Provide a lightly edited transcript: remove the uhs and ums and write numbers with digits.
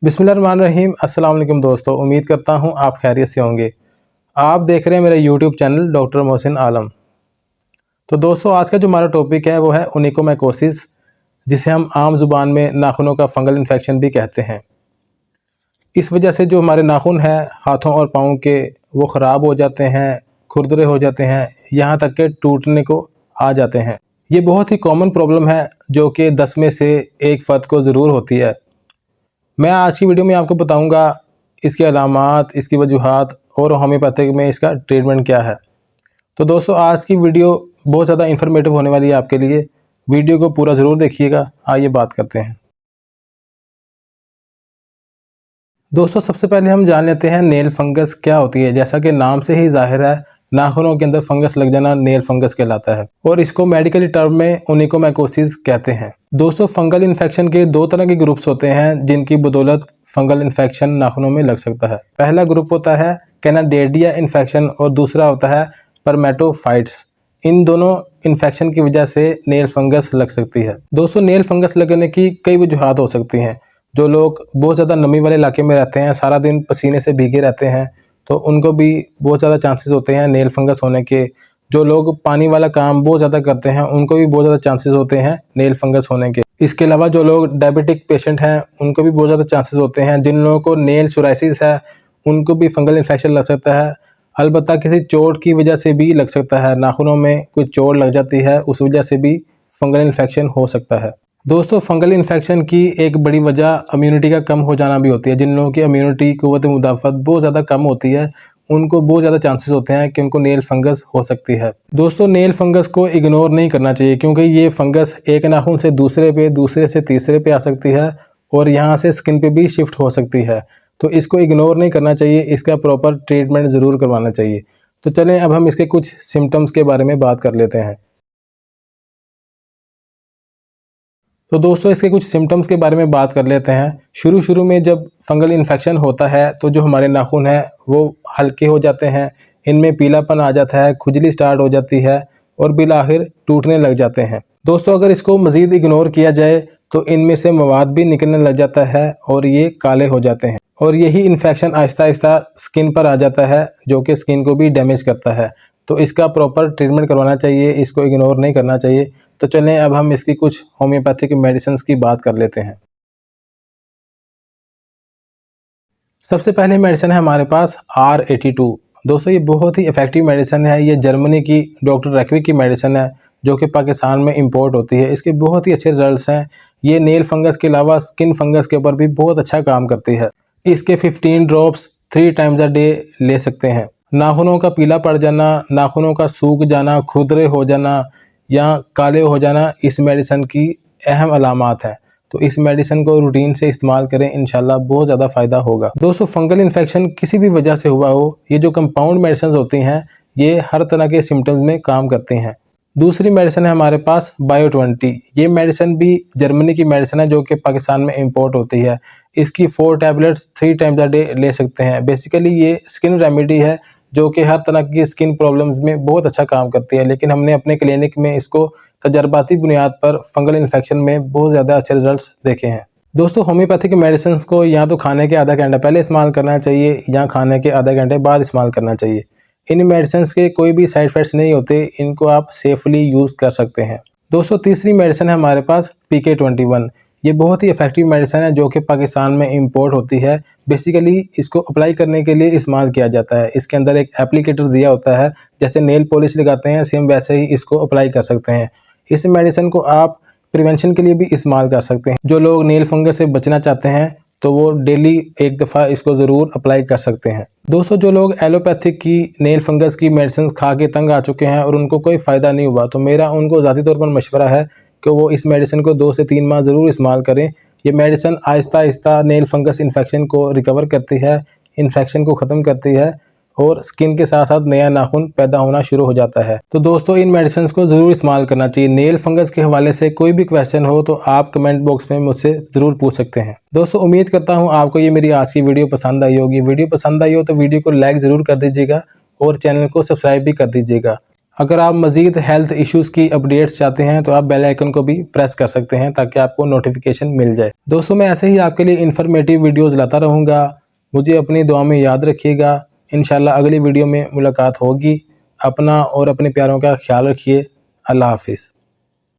बिस्मिल्लाहिर्रहमानिर्रहीम। अस्सलाम वालेकुम दोस्तों, उम्मीद करता हूँ आप खैरियत से होंगे। आप देख रहे हैं मेरा यूट्यूब चैनल डॉक्टर मोहसिन आलम। तो दोस्तों, आज का जो हमारा टॉपिक है वो है ओनिकोमैकोसिस, जिसे हम आम ज़ुबान में नाखूनों का फंगल इन्फेक्शन भी कहते हैं। इस वजह से जो हमारे नाखून हैं हाथों और पाँव के, वो ख़राब हो जाते हैं, खुरदरे हो जाते हैं, यहाँ तक के टूटने को आ जाते हैं। ये बहुत ही कॉमन प्रॉब्लम है जो कि 10 में से 1 फ़र्द को ज़रूर होती है। मैं आज की वीडियो में आपको बताऊंगा इसके अलामात, इसकी वजूहात और होम्योपैथिक में इसका ट्रीटमेंट क्या है। तो दोस्तों, आज की वीडियो बहुत ज़्यादा इन्फॉर्मेटिव होने वाली है आपके लिए। वीडियो को पूरा ज़रूर देखिएगा। आइए बात करते हैं। दोस्तों, सबसे पहले हम जान लेते हैं नेल फंगस क्या होती है। जैसा कि नाम से ही जाहिर है, नाखूनों के अंदर फंगस लग जाना नेल फंगस कहलाता है और इसको मेडिकली टर्म में ओनिकोमैकोसिस कहते हैं। दोस्तों, फंगल इन्फेक्शन के 2 तरह के ग्रुप्स होते हैं जिनकी बदौलत फंगल इन्फेक्शन नाखूनों में लग सकता है। पहला ग्रुप होता है कैनाडेडिया इन्फेक्शन और दूसरा होता है परमेटोफाइट्स। इन दोनों इन्फेक्शन की वजह से नेल फंगस लग सकती है। दोस्तों, नेल फंगस लगने की कई वजूहात हो सकती हैं। जो लोग बहुत ज़्यादा नमी वाले इलाके में रहते हैं, सारा दिन पसीने से भीगे रहते हैं, तो उनको भी बहुत ज़्यादा चांसेस होते हैं नेल फंगस होने के। जो लोग पानी वाला काम बहुत ज़्यादा करते हैं, उनको भी बहुत ज़्यादा चांसेस होते हैं नेल फंगस होने के। इसके अलावा जो लोग डायबिटिक पेशेंट हैं, उनको भी बहुत ज़्यादा चांसेस होते हैं। जिन लोगों को नेल सोराइसिस है, उनको भी फंगल इन्फेक्शन लग सकता है। अलबत्ता किसी चोट की वजह से भी लग सकता है। नाखूनों में कोई चोट लग जाती है, उस वजह से भी फंगल इन्फेक्शन हो सकता है। दोस्तों, फंगल इन्फेक्शन की एक बड़ी वजह इम्यूनिटी का कम हो जाना भी होती है। जिन लोगों की इम्यूनिटी क़ुव्वत मुदाफ़त बहुत ज़्यादा कम होती है, उनको बहुत ज़्यादा चांसेस होते हैं कि उनको नेल फंगस हो सकती है। दोस्तों, नेल फंगस को इग्नोर नहीं करना चाहिए, क्योंकि ये फंगस एक नाखून से दूसरे पे, दूसरे से तीसरे पे आ सकती है और यहाँ से स्किन पे भी शिफ्ट हो सकती है। तो इसको इग्नोर नहीं करना चाहिए, इसका प्रॉपर ट्रीटमेंट ज़रूर करवाना चाहिए। तो चलें, अब हम इसके कुछ सिम्टम्स के बारे में बात कर लेते हैं। तो दोस्तों, इसके कुछ सिम्टम्स के बारे में बात कर लेते हैं। शुरू में जब फंगल इन्फेक्शन होता है तो जो हमारे नाखून हैं वो हल्के हो जाते हैं, इनमें पीलापन आ जाता है, खुजली स्टार्ट हो जाती है और बिल आखिर टूटने लग जाते हैं। दोस्तों, अगर इसको मज़ीद इग्नोर किया जाए तो इनमें से मवाद भी निकलने लग जाता है और ये काले हो जाते हैं और यही इन्फेक्शन आहिस्ता आहिस्ता स्किन पर आ जाता है, जो कि स्किन को भी डैमेज करता है। तो इसका प्रॉपर ट्रीटमेंट करवाना चाहिए, इसको इग्नोर नहीं करना चाहिए। तो चलें, अब हम इसकी कुछ होम्योपैथिक मेडिसिन की बात कर लेते हैं। सबसे पहले मेडिसिन है हमारे पास R82। दोस्तों, ये बहुत ही इफ़ेक्टिव मेडिसिन है। ये जर्मनी की डॉक्टर रैकविक की मेडिसिन है, जो कि पाकिस्तान में इंपोर्ट होती है। इसके बहुत ही अच्छे रिजल्ट्स हैं। ये नेल फंगस के अलावा स्किन फंगस के ऊपर भी बहुत अच्छा काम करती है। इसके 15 ड्रॉप्स 3 टाइम्स अ डे ले सकते हैं। नाखूनों का पीला पड़ जाना, नाखूनों का सूख जाना, खुरदरे हो जाना या काले हो जाना, इस मेडिसिन की अहम अलामात हैं। तो इस मेडिसिन को रूटीन से इस्तेमाल करें, इंशाल्लाह बहुत ज़्यादा फ़ायदा होगा। दोस्तों, फंगल इन्फेक्शन किसी भी वजह से हुआ हो, ये जो कंपाउंड मेडिसिन होती हैं, ये हर तरह के सिम्टम्स में काम करती हैं। दूसरी मेडिसिन है हमारे पास बायो20। ये मेडिसिन भी जर्मनी की मेडिसिन है, जो कि पाकिस्तान में इंपोर्ट होती है। इसकी 4 टैबलेट्स 3 टाइम्स अ डे ले सकते हैं। बेसिकली ये स्किन रेमेडी है, जो कि हर तरह की स्किन प्रॉब्लम्स में बहुत अच्छा काम करती है। लेकिन हमने अपने क्लिनिक में इसको तजर्बाती बुनियाद पर फंगल इन्फेक्शन में बहुत ज़्यादा अच्छे रिजल्ट्स देखे हैं। दोस्तों, होम्योपैथिक मेडिसिन को या तो खाने के आधा घंटा पहले इस्तेमाल करना चाहिए या खाने के आधा घंटे बाद इस्तेमाल करना चाहिए। इन मेडिसिन के कोई भी साइड इफ़ेक्ट्स नहीं होते, इनको आप सेफली यूज़ कर सकते हैं। दोस्तों, तीसरी मेडिसिन है हमारे पास PK21। ये बहुत ही इफ़ेक्टिव मेडिसिन है, जो कि पाकिस्तान में इंपोर्ट होती है। बेसिकली इसको अप्लाई करने के लिए इस्तेमाल किया जाता है। इसके अंदर एक एप्लीकेटर दिया होता है, जैसे नेल पॉलिश लगाते हैं, सेम वैसे ही इसको अप्लाई कर सकते हैं। इस मेडिसिन को आप प्रिवेंशन के लिए भी इस्तेमाल कर सकते हैं। जो लोग नेल फंगस से बचना चाहते हैं, तो वो डेली एक दफ़ा इसको ज़रूर अप्लाई कर सकते हैं। दोस्तों, जो लोग एलोपैथिक की नेल फंगस की मेडिसिन खा के तंग आ चुके हैं और उनको कोई फ़ायदा नहीं हुआ, तो मेरा उनको ज़ाती तौर पर मशवरा है कि वो इस मेडिसिन को 2 से 3 माह ज़रूर इस्तेमाल करें। ये medicine Aahista Aahista nail fungus infection को रिकवर करती है, इन्फेक्शन को ख़त्म करती है और स्किन के साथ साथ नया नाखून पैदा होना शुरू हो जाता है। तो दोस्तों, इन मेडिसिन को ज़रूर इस्तेमाल करना चाहिए। नेल फंगस के हवाले से कोई भी क्वेश्चन हो तो आप कमेंट बॉक्स में मुझसे ज़रूर पूछ सकते हैं। दोस्तों, उम्मीद करता हूँ आपको ये मेरी आज की वीडियो पसंद आई होगी। वीडियो पसंद आई हो तो वीडियो को लाइक ज़रूर कर दीजिएगा और चैनल को सब्सक्राइब भी कर दीजिएगा। अगर आप मज़ीद हेल्थ इश्यूज़ की अपडेट्स चाहते हैं तो आप बेल आइकन को भी प्रेस कर सकते हैं ताकि आपको नोटिफिकेशन मिल जाए। दोस्तों मैं ऐसे ही आपके लिए इन्फॉर्मेटिव वीडियोज़ लाता रहूँगा। मुझे अपनी दुआ में याद रखिएगा। इंशाल्लाह अगली वीडियो में मुलाकात होगी। अपना और अपने प्यारों का ख्याल रखिए। अल्लाह हाफिज़।